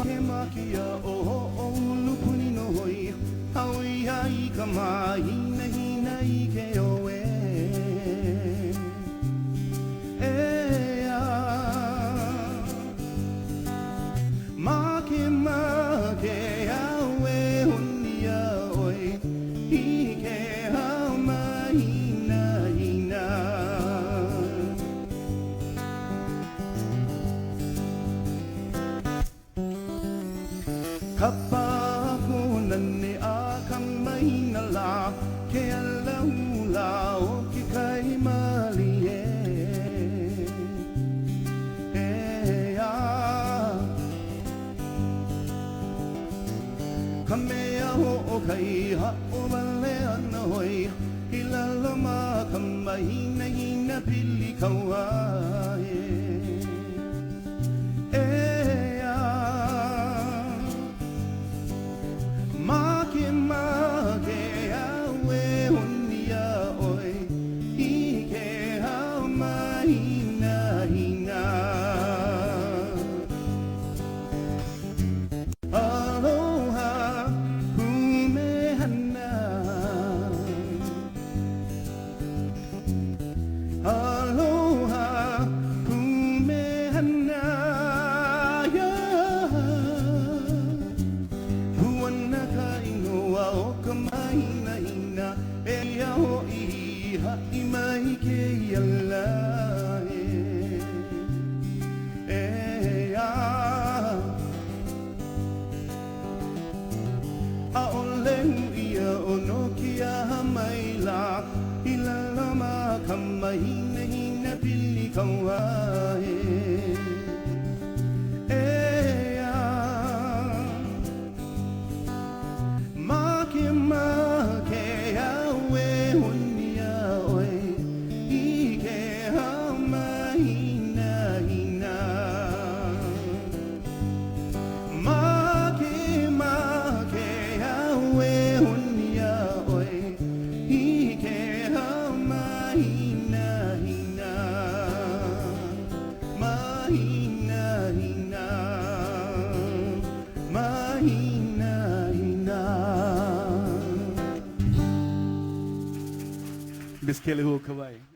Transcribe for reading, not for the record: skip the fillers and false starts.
ke makia o o lupuni no hoi haui ai ka mai hina I ke oe Make awe hunia oi I ke hau mahina hina Kapa ko nane a ka mahina la ke ala hula o ke kai mali Kamea ho o kai ha o wale ana hoi Hila lama kama hina pili kaua Make awe hunia oi I ke hau mahina hina Aloha, kumehana ya Huana ka ingoa o ka mahina hina E aho I ha'i mai ke iala A ole ia o no ki a mai la Hila lama ka mahina pili kaua Make awe hunia oi I ke hau mahina hina Make awe hunia oi I ke hau mahina hina Mahina hina Mahina hina Miss Kelly Hawkaway.